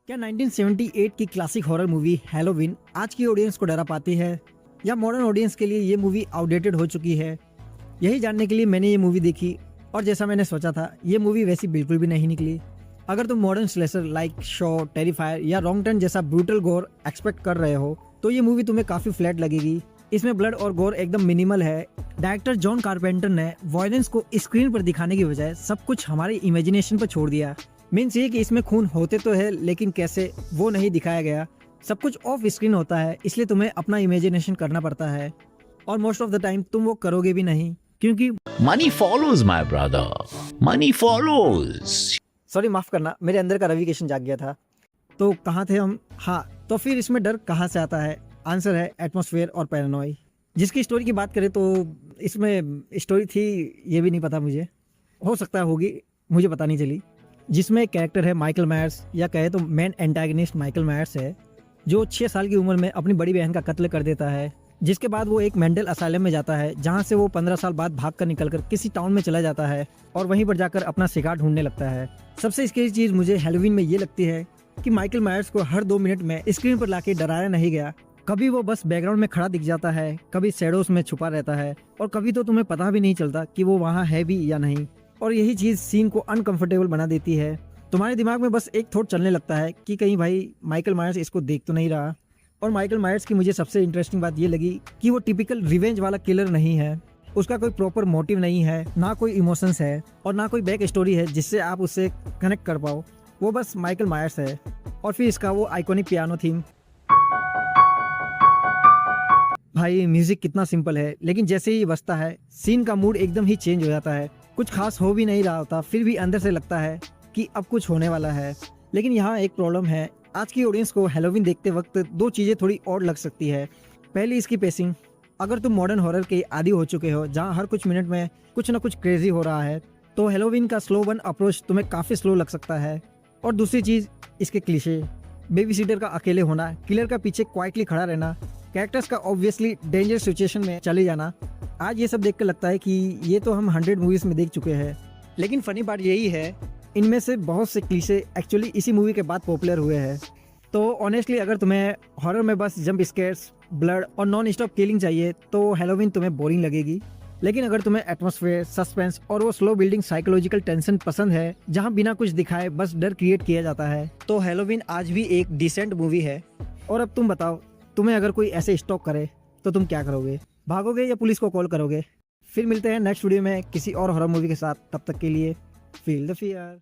क्या 1978 की classic horror movie Halloween आज की ऑडियंस को डरा पाती है या मॉडर्न ऑडियंस के लिए ये मूवी आउटडेटेड हो चुकी है? यही जानने के लिए मैंने ये मूवी देखी और जैसा मैंने सोचा था ये मूवी वैसी बिल्कुल भी नहीं निकली। अगर तुम मॉडर्न स्लेशर लाइक शॉ, टेरिफायर या रॉन्ग टर्न जैसा ब्रूटल गोर एक्सपेक्ट कर रहे हो तो ये मूवी तुम्हें काफी फ्लैट लगेगी। इसमें ब्लड और गोर एकदम मिनिमल है। डायरेक्टर जॉन कारपेंटर ने वायलेंस को स्क्रीन पर दिखाने की बजाय सब कुछ हमारे इमेजिनेशन पर छोड़ दिया। मीन्स ये कि इसमें खून होते तो है लेकिन कैसे वो नहीं दिखाया गया। सब कुछ ऑफ स्क्रीन होता है, इसलिए तुम्हें अपना इमेजिनेशन करना पड़ता है और मोस्ट ऑफ द टाइम तुम वो करोगे भी नहीं क्योंकि Money follows, my brother. Money follows. Sorry माफ करना, मेरे अंदर का रवि किशन जाग गया था। तो कहाँ थे हम? हाँ, तो फिर इसमें डर कहाँ से आता है? आंसर है एटमॉस्फेयर और पैरानॉय। जिसकी स्टोरी की बात करें तो इसमें स्टोरी थी ये भी नहीं पता मुझे, हो सकता है होगी, मुझे पता नहीं चली। जिसमें एक कैरेक्टर है माइकल मायर्स, या कहे तो मेन एंटागनिस्ट माइकल मायर्स है, जो 6 साल की उम्र में अपनी बड़ी बहन का कत्ल कर देता है। जिसके बाद वो एक मेंटल असाइलम में जाता है जहाँ से वो 15 साल बाद भाग कर निकलकर किसी टाउन में चला जाता है और वहीं पर जाकर अपना शिकार ढूंढने लगता है। सबसे स्केरी चीज़ मुझे हैलोवीन में ये लगती है कि माइकल मायर्स को हर 2 मिनट में स्क्रीन पर लाके डराया नहीं गया। कभी वो बस बैकग्राउंड में खड़ा दिख जाता है, कभी शैडोज में छुपा रहता है और कभी तो तुम्हें पता भी नहीं चलता कि वो वहाँ है भी या नहीं। और यही चीज़ सीन को अनकंफर्टेबल बना देती है। तुम्हारे दिमाग में बस एक थॉट चलने लगता है कि कहीं भाई माइकल मायर्स इसको देख तो नहीं रहा। और माइकल मायर्स की मुझे सबसे इंटरेस्टिंग बात ये लगी कि वो टिपिकल रिवेंज वाला किलर नहीं है। उसका कोई प्रॉपर मोटिव नहीं है, ना कोई इमोशंस है और ना कोई बैक स्टोरी है जिससे आप उससे कनेक्ट कर पाओ। वो बस माइकल मायर्स है। और फिर इसका वो आइकॉनिक पियानो थीम, भाई म्यूजिक कितना सिंपल है लेकिन जैसे ही बजता है सीन का मूड एकदम ही चेंज हो जाता है। कुछ खास हो भी नहीं रहा होता फिर भी अंदर से लगता है कि अब कुछ होने वाला है। लेकिन यहाँ एक प्रॉब्लम है, आज की ऑडियंस को हैलोवीन देखते वक्त 2 चीज़ें थोड़ी और लग सकती है। पहली इसकी पेसिंग। अगर तुम मॉडर्न हॉरर के आदी हो चुके हो जहाँ हर कुछ मिनट में कुछ ना कुछ क्रेजी हो रहा है तो हैलोवीन का स्लो वन अप्रोच तुम्हें काफ़ी स्लो लग सकता है। और दूसरी चीज़ इसके क्लीशे, बेबी सीटर का अकेले होना, किलर का पीछे क्वाइटली खड़ा रहना, कैरेक्टर्स का ऑब्वियसली डेंजर सिचुएशन में चले जाना। आज ये सब देख कर लगता है कि ये तो हम 100 मूवीज़ में देख चुके हैं। लेकिन फनी पार्ट यही है इनमें से बहुत से क्लीशे एक्चुअली इसी मूवी के बाद पॉपुलर हुए हैं। तो ऑनेस्टली अगर तुम्हें हॉरर में बस जंप स्केयर्स, ब्लड और नॉन स्टॉप किलिंग चाहिए तो हैलोवीन तुम्हें बोरिंग लगेगी। लेकिन अगर तुम्हें एटमॉस्फेयर, सस्पेंस और वो स्लो बिल्डिंग साइकोलॉजिकल टेंशन पसंद है जहां बिना कुछ दिखाए बस डर क्रिएट किया जाता है तो हैलोवीन आज भी एक डिसेंट मूवी है। और अब तुम बताओ, तुम्हें अगर कोई ऐसे स्टॉक करे तो तुम क्या करोगे? भागोगे या पुलिस को कॉल करोगे? फिर मिलते हैं नेक्स्ट वीडियो में किसी और हॉरर मूवी के साथ। तब तक के लिए फील द फियर।